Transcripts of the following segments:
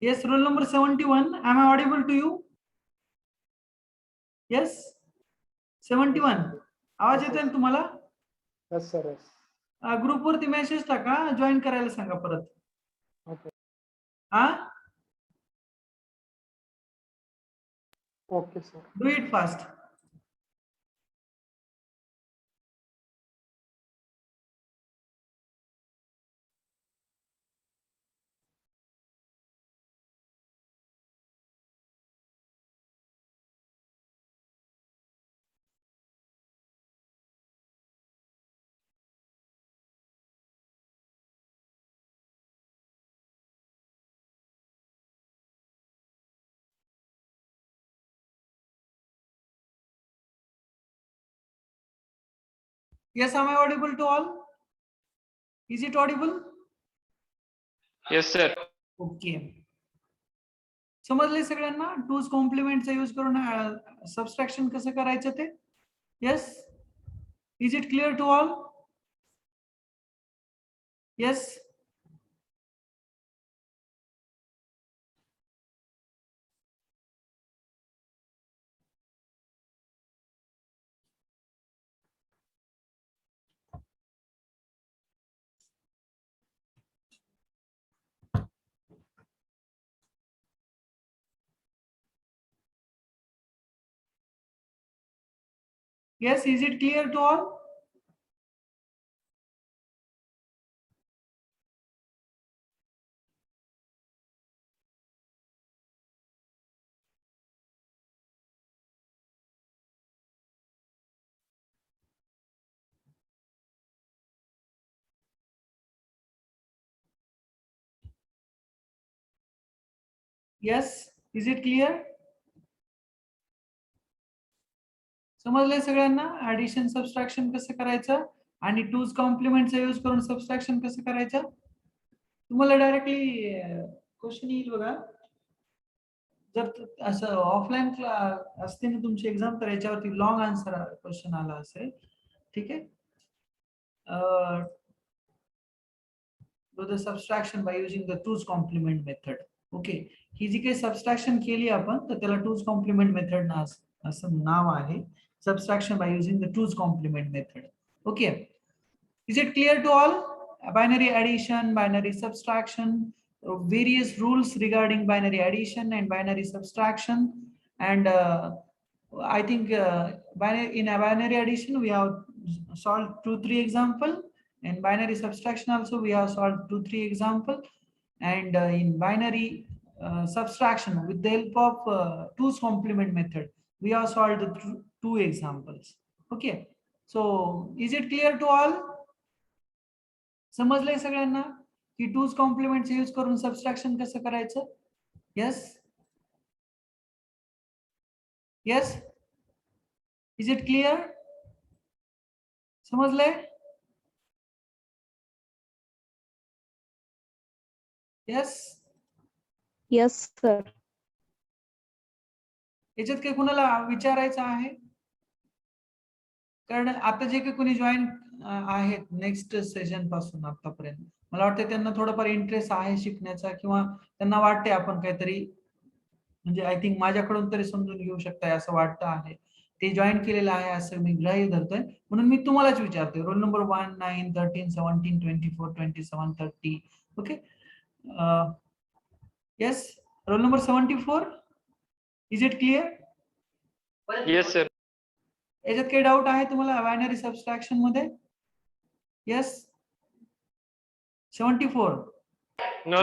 Yes, roll number 71. Am I audible to you? Yes? 71. आवाज येतोय ना तुम्हाला? Yes, sir. Yes. ग्रुपवरती मेसेज टाका, जॉईन करायला सांगा परत. Okay. हा? Okay, sir. Do it fast. Yes, am I audible to all? Is it audible? Yes, sir. Okay. समजले सगळ्यांना? टूज कॉम्प्लिमेंटचा यूज करून सबस्ट्रॅक्शन कसं करायचं ते? Yes? Is it clear to all? Yes? Yes, is it clear to all? Yes, is it clear? समजलंय सगळ्यांना? Addition subtraction कसं करायचं आणि टूज कॉम्प्लिमेंटचा यूज करून सबस्ट्रॅक्शन कसं करायचं? तुम्हाला डायरेक्टली क्वेश्चन येईल बघा. जर असं ऑफलाईन असते ना तुमची एक्झाम, तर याच्यावरती लॉंग आन्सर क्वेश्चन आला असेल. ठीक आहे. The subtraction by using the two's complement method. Okay, ही जी काही सबस्ट्रॅक्शन केली आपण, तर त्याला टूज कॉम्प्लिमेंट मेथड असं नाव आहे. Subtraction by using the two's complement method. Okay, is it clear to all? Binary addition, binary subtraction, various rules regarding binary addition and binary subtraction, and I think in a binary addition we have solved 2-3 example, and binary subtraction also we have solved 2-3 example, and in binary subtraction with the help of two's complement method we have solved the 2 examples. Okay, so is it clear to all? समजलंय सगळ्यांना की twos complement use करून subtraction कसं करायचं? Yes? Yes? Is it clear? समजलंय? Yes? Yes, sir. याच्यात काही कुणाला विचारायचं आहे? कारण आता जे काही कोणी जॉईन आहेत नेक्स्ट सेशन पासून आतापर्यंत, मला वाटतं त्यांना थोडंफार इंटरेस्ट आहे शिकण्याचा, किंवा त्यांना वाटते आपण काहीतरी, म्हणजे आय थिंक माझ्याकडून तरी समजून घेऊ शकताय असं वाटतं आहे. ते जॉईन केलेलं आहे असं मी गृहीत धरतोय, म्हणून मी तुम्हालाच विचारतोय. Roll number 1, 9, 13, 17, 24, 27, 30. Okay, yes, roll number 74. Is it clear? Yes, sir. याच्यात काही डाऊट आहे तुम्हाला बायनरी सबस्ट्रॅक्शन मध्ये? येस, 74. No.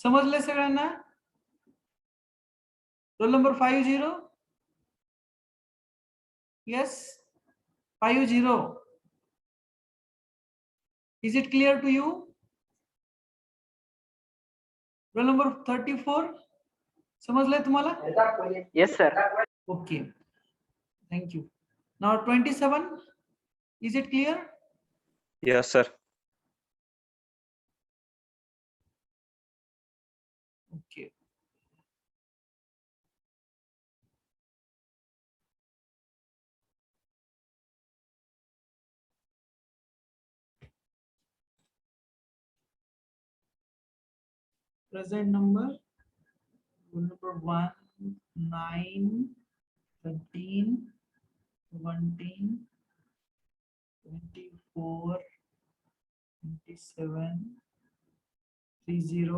समजले सगळ्यांना? Roll number 50. Yes, 50. Is it clear to you? Roll number 34. समजलंय तुम्हाला? Yes, sir. Okay, thank you. Now 27. Is it clear? Yes, sir. Okay. present number, rule number 1, 9, 13, 17, 24, 27, 30,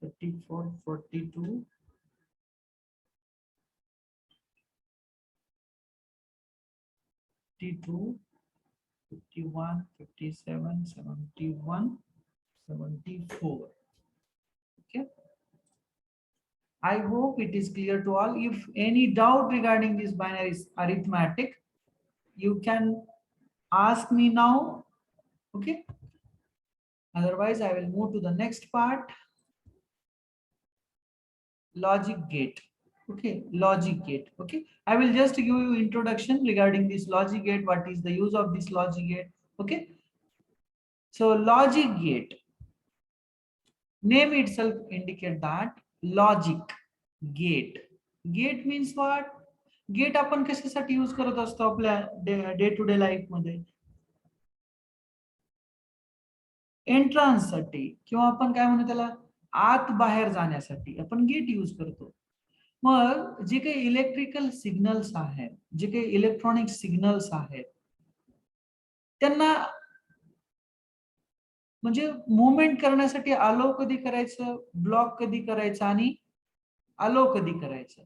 34, 42, 52, 51, 57, 71, 74. Okay. I hope it is clear to all. If any doubt regarding this binary arithmetic, you can ask me now. Okay. Otherwise, I will move to the next part. Logic gate. Okay, logic gate. Okay, I will just give you introduction regarding this logic gate. What is the use of this logic gate? Okay, so logic gate, name itself indicate that logic gate. Gate means what? Gate आपण कशासाठी use करत असतो आपल्या day to day life मध्ये? Entrance साठी किंवा आपण काय म्हणू त्याला आत बाहेर जाण्यासाठी आपण गेट यूज करतो. मग जे काही इलेक्ट्रिकल सिग्नल्स आहेत, जे काही इलेक्ट्रॉनिक सिग्नल्स आहेत, त्यांना म्हणजे मुवमेंट करण्यासाठी अलो कधी करायचं, ब्लॉक कधी करायचं आणि अलो कधी करायचं,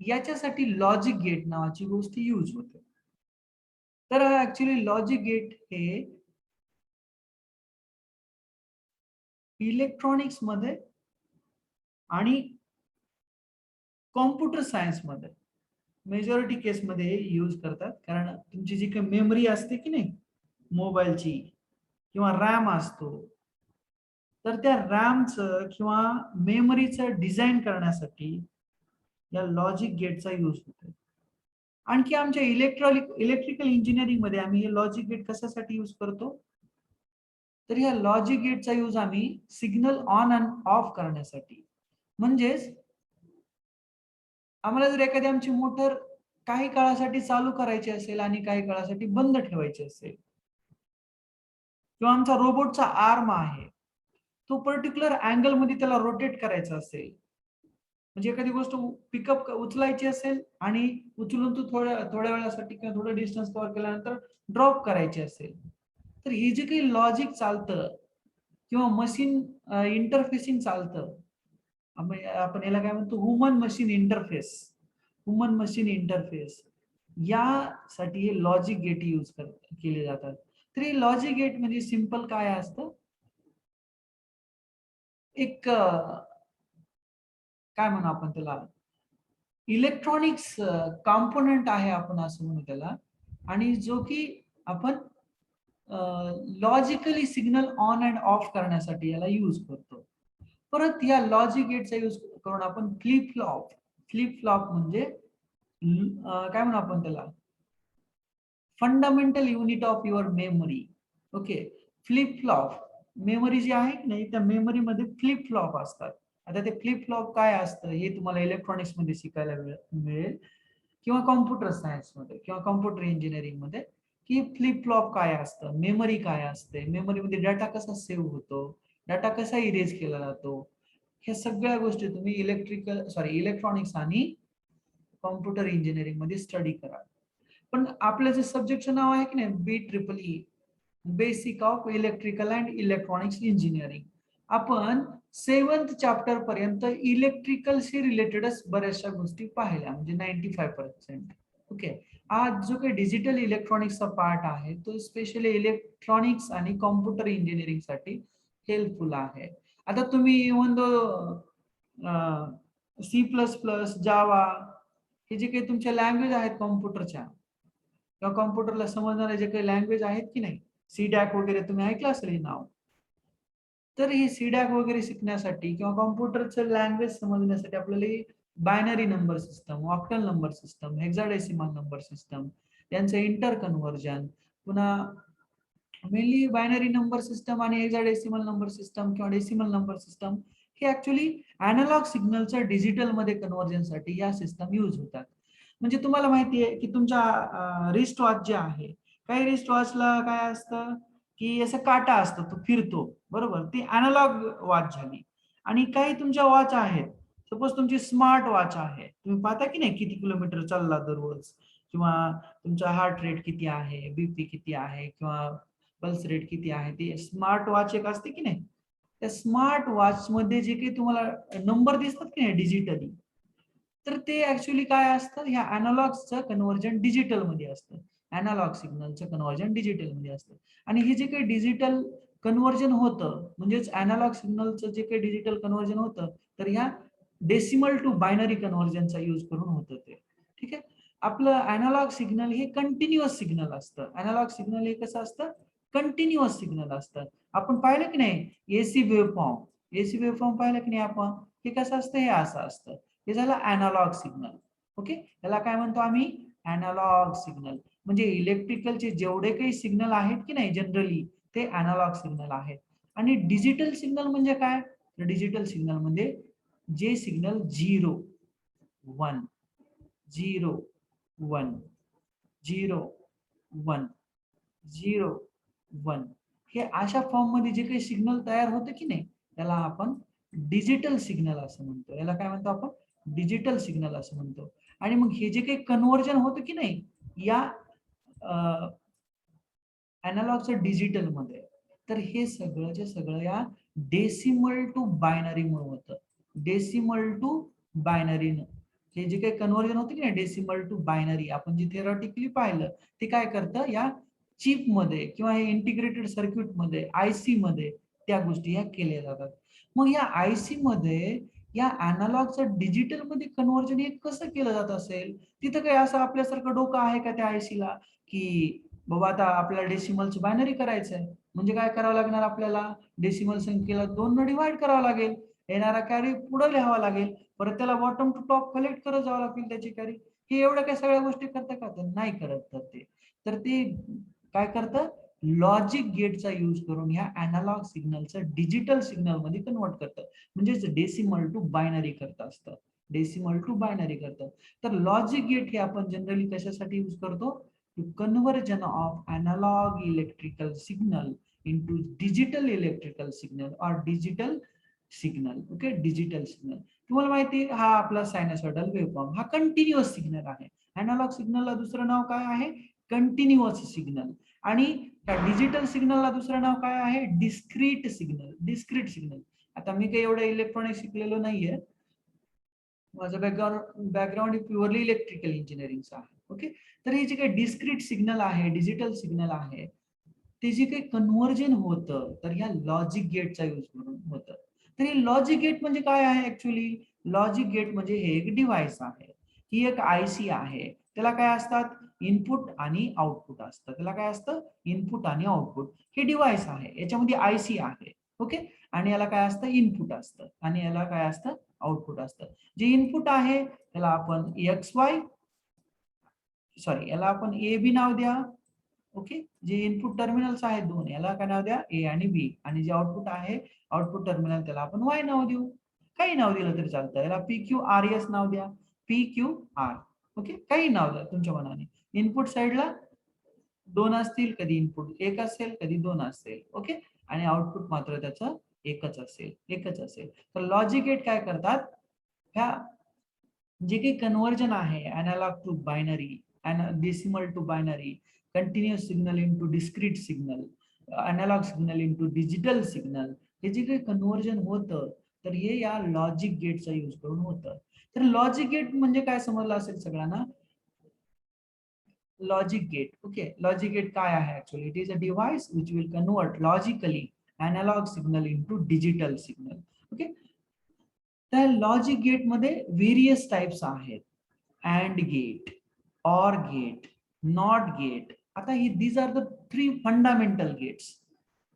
याच्यासाठी लॉजिक गेट नावाची गोष्ट यूज होते. तर ऍक्च्युली लॉजिक गेट हे इलेक्ट्रॉनिक्स मध्ये आणि कॉम्प्युटर सायन्स मध्ये मेजॉरिटी केस मध्ये यूज करतात. कारण तुमची जी काही मेमरी असते की नाही मोबाईलची किंवा रॅम असतो, तर त्या रॅमचं किंवा मेमरीचं डिझाईन करण्यासाठी या लॉजिक गेटचा यूज होतो. आणखी आमच्या इलेक्ट्रिकल इंजिनिअरिंग मध्ये आम्ही हे लॉजिक गेट कशासाठी यूज करतो? तर या लॉजिक गेटचा यूज आम्ही सिग्नल ऑन अँड ऑफ करण्यासाठी, म्हणजेच आम्हाला जर एखादी आमची मोटर काही काळासाठी चालू करायची असेल आणि काही काळासाठी बंद ठेवायची असेल, किंवा आमचा रोबोटचा आर्म आहे, तो पर्टिक्युलर अँगल मध्ये त्याला रोटेट करायचा असेल, म्हणजे एखादी गोष्ट पिकअप उचलायची असेल आणि उचलून तो थोड्या वेळासाठी किंवा थोडं डिस्टन्स कव्हर केल्यानंतर ड्रॉप करायची असेल, तर हे जे काही लॉजिक चालतं किंवा मशीन इंटरफेसिंग चालतं, आपण याला काय म्हणतो, human machine interface. Human machine interface यासाठी हे लॉजिक गेट यूज केले जातात. तर हे लॉजिक गेट म्हणजे सिंपल काय असतं, एक काय म्हणू आपण त्याला, इलेक्ट्रॉनिक्स कॉम्पोनंट आहे आपण असं म्हणू त्याला, आणि जो की आपण logically signal on and of करण्यासाठी याला यूज करतो. परत या लॉजिक गेटचा यूज करून आपण फ्लिप फ्लॉप म्हणजे काय म्हणू आपण त्याला, fundamental unit of your memory. Okay, flip flop memory जी आहे की नाही, त्या मेमरी मध्ये फ्लिप फ्लॉप असतात. आता ते फ्लिप फ्लॉप काय असतं हे तुम्हाला इलेक्ट्रॉनिक्स मध्ये शिकायला मिळेल किंवा कॉम्प्युटर सायन्स मध्ये किंवा कॉम्प्युटर इंजिनिअरिंग मध्ये, की फ्लिप फ्लॉप काय असतं, मेमरी काय असते, मेमरीमध्ये डाटा कसा सेव्ह होतो, डाटा कसा इरेज केला जातो, ह्या सगळ्या गोष्टी तुम्ही इलेक्ट्रॉनिक्स आणि कॉम्प्युटर इंजिनिअरिंग मध्ये स्टडी करा. पण आपलं जे सब्जेक्टचं नाव आहे की नाही, BEE, basic of electrical and electronics engineering, आपण 7th चॅप्टर पर्यंत इलेक्ट्रिकलशी रिलेटेडच बऱ्याचशा गोष्टी पाहिल्या, म्हणजे 95%. ओके, आज जो काही डिजिटल इलेक्ट्रॉनिक्सचा पार्ट आहे तो स्पेशली इलेक्ट्रॉनिक्स आणि कॉम्प्युटर इंजिनिअरिंग साठी हेल्पफुल आहे. आता तुम्ही इव्हन C++, जावा हे जे काही तुमच्या लँग्वेज आहेत कॉम्प्युटरच्या किंवा कॉम्प्युटरला समजणारे जे काही लँग्वेज आहेत की नाही, CDAC वगैरे तुम्ही ऐकलं असेल हे नाव. तर हे CDAC वगैरे शिकण्यासाठी किंवा कॉम्प्युटरचं लँग्वेज समजण्यासाठी आपल्याला binary number system, octal number system, hexadecimal number system, त्यांचं इंटर कन्व्हर्जन, पुन्हा मेनली बायनरी नंबर सिस्टम आणि हेक्साडेसिमल नंबर सिस्टम किंवा डेसिमल नंबर सिस्टम हे ऍक्च्युली अॅनालॉग सिग्नलचं डिजिटल मध्ये कन्व्हर्जन साठी या सिस्टम यूज होतात. म्हणजे तुम्हाला माहिती आहे की तुमच्या रिस्ट वॉच जे आहे, काही रिस्ट वॉचला काय असतं, की असं काटा असतो तो फिरतो, बरोबर, ती अॅनालॉग वॉच झाली. आणि काही तुमच्या वॉच आहेत, सपोज तुमची स्मार्ट वॉच आहे, तुम्ही पाहता की नाही किती किलोमीटर चालला दररोज, किंवा तुमचा हार्ट रेट किती आहे, बीपी किती आहे, किंवा पल्स रेट किती आहे, ती स्मार्ट वॉच एक असते की नाही. त्या स्मार्ट वॉच मध्ये जे काही तुम्हाला नंबर दिसतात की नाही डिजिटली, तर ते ऍक्च्युली काय असतं, ह्या अॅनालॉगचं कन्व्हर्जन डिजिटल मध्ये असतं. अॅनालॉग सिग्नलचं कन्व्हर्जन डिजिटल मध्ये असतं. आणि हे जे काही डिजिटल कन्व्हर्जन होतं, म्हणजेच अॅनालॉग सिग्नलचं जे काही डिजिटल कन्व्हर्जन होतं, तर ह्या डेसिमल टू बायनरी कन्व्हर्जनचा यूज करून होतं ते. ठीक आहे. आपलं अॅनालॉग सिग्नल हे कंटिन्युअस सिग्नल असतं. अॅनालॉग सिग्नल हे कसं असतं, कंटिन्युअस सिग्नल असतं. आपण पाहिलं की नाही एसी वेव्हफॉर्म, एसी वेव्हफॉर्म पाहिलं की नाही आपण, हे कसं असतं, हे असं असतं. हे झालं अॅनालॉग सिग्नल. ओके, याला काय म्हणतो आम्ही, अॅनालॉग सिग्नल. म्हणजे इलेक्ट्रिकलचे जेवढे काही सिग्नल आहेत की नाही जनरली, ते अॅनालॉग सिग्नल आहेत. आणि डिजिटल सिग्नल म्हणजे काय, डिजिटल सिग्नल म्हणजे जे सिग्नल 0 1 0 1 0 1 0 1 हे अशा फॉर्म मध्ये जे काही सिग्नल तयार होतं की नाही, त्याला आपण डिजिटल सिग्नल असं म्हणतो. याला काय म्हणतो आपण, डिजिटल सिग्नल असं म्हणतो. आणि मग हे जे काही कन्व्हर्जन होतं की नाही या अॅनालॉगचं डिजिटल मध्ये, तर हे सगळंच्या सगळं या डेसिमल टू बायनरी मुळे होतं. डेसिमल टू बायनरीनं हे जे काही कन्व्हर्जन होतं की नाही डेसिमल टू बायनरी, आपण जे थेरॉटिकली पाहिलं, ते काय करतं, या चिप मध्ये किंवा हे इंटिग्रेटेड सर्किट मध्ये, आयसी मध्ये त्या गोष्टी ह्या केल्या जातात. मग या आयसी मध्ये या अॅनालॉगचं डिजिटल मध्ये कन्व्हर्जन हे कसं केलं जात असेल. तिथं काही असं आपल्यासारखं डोकं आहे का त्या आयसीला, की बाबा आता आपल्याला डेसिमलचं बायनरी करायचंय, म्हणजे काय करावं लागणार, आपल्याला डेसिमल संख्येला 2 ने डिवाइड करावं लागेल, येणारा कॅरी पुढे लिहावा लागेल, परत त्याला बॉटम टू टॉप कलेक्ट करत जावं लागेल त्याची कॅरी. हे एवढ्या काही सगळ्या गोष्टी करतं का, तर नाही करत. तर ते काय करतं, लॉजिक गेटचा यूज करून ह्या अॅनालॉग सिग्नलचं डिजिटल सिग्नल मध्ये कन्वर्ट करतं. म्हणजेच डेसिमल टू बायनरी करत असतं, डेसिमल टू बायनरी करतं. तर लॉजिक गेट हे आपण जनरली कशासाठी यूज करतो, to conversion of analog electrical signal into digital electrical signal or digital signal. Okay, digital signal. तुम्हाला माहिती आहे हा आपला सायनसॉइडल वेव्हफॉर्म हा कंटिन्युअस सिग्नल आहे. अॅनालॉग सिग्नलला दुसरं नाव काय आहे, कंटिन्युअस सिग्नल. आणि त्या डिजिटल सिग्नलला दुसरं नाव काय आहे, डिस्क्रीट सिग्नल. Discrete signal. आता मी काही एवढं इलेक्ट्रॉनिक शिकलेलो नाहीये, माझं बॅकग्राऊंड प्युअरली इलेक्ट्रिकल इंजिनिअरिंगचं आहे. ओके, तर हे जे काही डिस्क्रीट सिग्नल आहे, डिजिटल सिग्नल आहे, ते जे काही कन्व्हर्जन होतं, तर ह्या लॉजिक गेटचा यूज करून होतं. तर हे लॉजिक गेट म्हणजे काय आहे ऍक्च्युली, लॉजिक गेट म्हणजे हे एक डिव्हाइस आहे, ही एक आयसी आहे. त्याला काय असतात, इनपुट आणि आउटपुट असतं. त्याला काय असतं, इनपुट आणि आउटपुट. हे डिव्हाइस आहे, याच्यामध्ये आयसी आहे. ओके, आणि याला काय असतं, इनपुट असतं, आणि याला काय असतं, आउटपुट असतं. जे इनपुट आहे त्याला आपण एक्स वाय, सॉरी याला आपण ए बी नाव द्या. ओके, जे इनपुट टर्मिनल्स आहेत दोन, याला काय नाव द्या, ए आणि बी. आणि जे आउटपुट आहे, आउटपुट टर्मिनल, त्याला आपण वाय नाव देऊ. काही नाव दिलं तरी चालतं. याला पी क्यू आर एस नाव द्या, पी क्यू आर. ओके, काही नाव द्या तुमच्या मनाने. इनपुट साइडला 2 असतील, कधी इनपुट 1 असेल, कधी 2 असेल. ओके, आणि आउटपुट मात्र त्याचं एकच असेल. तर लॉजिक गेट काय करतात, ह्या जे काही कन्व्हर्जन आहे analog to binary, decimal to binary, continuous signal into discrete signal, analog signal into digital signal, हे जे काही कन्व्हर्जन होतं, तर हे या लॉजिक गेटचा यूज करून होतं. तर लॉजिक गेट म्हणजे काय समजलं असेल सगळ्यांना. Logic gate, okay, logic gate काय आहे actually, it is a device which will convert logically analog signal into digital signal. Okay, त्या लॉजिक गेट मध्ये व्हेरियस टाइप्स आहेत. And gate, or gate, not gate. आता ही these are the 3 fundamental gates,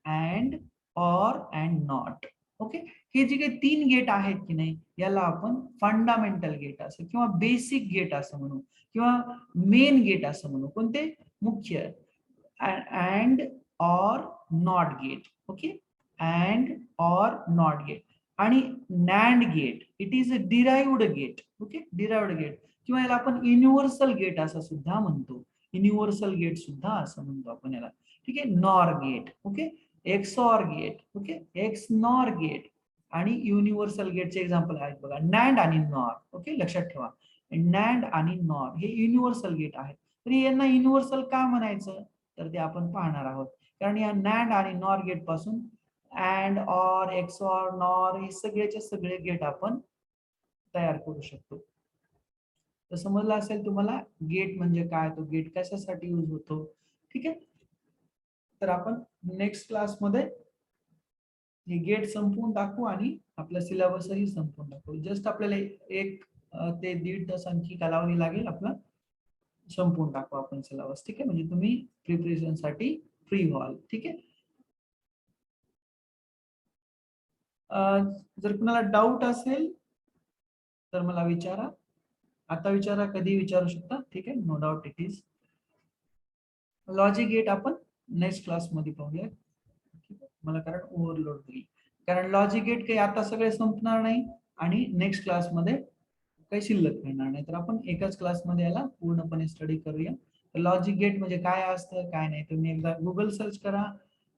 and, or and not. Okay, हे जे काही 3 gate आहेत की नाही, याला आपण फंडामेंटल गेट असं किंवा बेसिक गेट असं म्हणू, किंवा मेन गेट असं म्हणू. कोणते, मुख्य. And, or, not gate. Okay, and, or, not gate. आणि nand gate, it is a derived gate. Okay, derived gate, किंवा याला आपण युनिव्हर्सल गेट असं सुद्धा म्हणतो. युनिव्हर्सल गेट सुद्धा असं म्हणतो आपण याला. ठीक आहे, NOR gate. Okay, XOR gate. Okay, XNOR gate आणि युनिव्हर्सल गेटचे एक्झाम्पल आहेत बघा, नॅन्ड आणि नॉर. ओके, लक्षात ठेवा, नॅन्ड आणि नॉर हे युनिव्हर्सल गेट आहेत. तर यांना युनिव्हर्सल का म्हणायचं तर ते आपण पाहणार आहोत. कारण या नॅन्ड आणि नॉर गेट पासून अँड, ऑर, एक्सऑर, नॉर हे सगळेचे सगळे गेट आपण तयार करू शकतो. तर समजलं असेल तुम्हाला गेट म्हणजे काय, तो गेट कशासाठी यूज होतो. ठीक आहे, तर आपण नेक्स्ट क्लासमध्ये हे गेट संपवून टाकू आणि आपला सिलेबसही संपवून टाकू. जस्ट आपल्याला 1 ते 1.5 तास आणखी कालावधी लागेल, आपला संपवून टाकू आपण सिलेबस. ठीक आहे, म्हणजे तुम्ही प्रिपरेशन साठी फ्री व्हाल. ठीक आहे, जर कुणाला डाऊट असेल तर मला विचारा, आता विचारा, कधी विचारू शकता. ठीक आहे, no doubt it is. Logic gate आपण नेक्स्ट क्लास मध्ये पाहूया. मला कारण ओव्हरलोड होईल, कारण लॉजिक गेट काही आता सगळे संपणार नाही आणि नेक्स्ट क्लासमध्ये काही शिल्लक राहणार नाही. तर आपण एकाच क्लासमध्ये याला पूर्णपणे स्टडी करूया. लॉजिक गेट म्हणजे काय असतं काय नाही, तुम्ही एकदा गुगल सर्च करा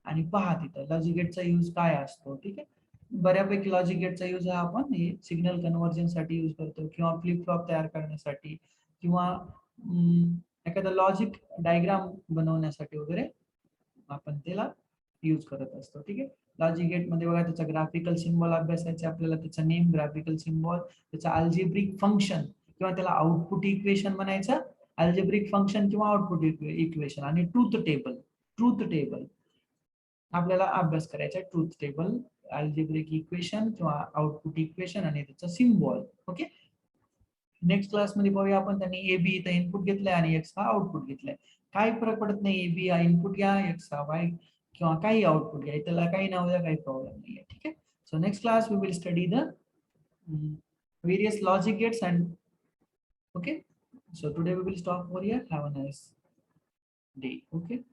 आणि पहा तिथं लॉजिक गेटचा यूज काय असतो. ठीक आहे, बऱ्यापैकी लॉजिक गेटचा यूज हा आपण हे सिग्नल कन्व्हर्जन साठी यूज करतो, किंवा फ्लिप फ्लॉप तयार करण्यासाठी, किंवा एखादा लॉजिक डायग्राम बनवण्यासाठी वगैरे आपण त्याला यूज करत असतो. ठीक आहे, लॉजिक गेट मध्ये बघा, त्याचा ग्राफिकल सिम्बॉल अभ्यासायचे आपल्याला, त्याचा नेम, ग्राफिकल सिम्बॉल, त्याचा अल्जेब्रिक फंक्शन किंवा त्याला आउटपुट इक्वेशन म्हणायचं, अल्जेब्रिक फंक्शन किंवा आउटपुट इक्वेशन, आणि ट्रूथ टेबल. ट्रूथ टेबल आपल्याला अभ्यास करायचा, ट्रूथ टेबल, अल्जेब्रिक इक्वेशन किंवा आउटपुट इक्वेशन आणि त्याचा सिम्बॉल. ओके, नेक्स्ट क्लास मध्ये पाहूया आपण. त्यांनी ए बी इथं इनपुट घेतलंय आणि एक्स हा आउटपुट घेतलाय. काही फरक पडत नाही, ए बी हा इनपुट घ्या, एक्स हा वाय किंवा काही आउटपुट घ्या, त्याला काही नाव द्या, काही प्रॉब्लेम नाहीये. ठीक आहे, so next class we will study the various logic gates and okay, so today we will stop over here. Have a nice day. Okay.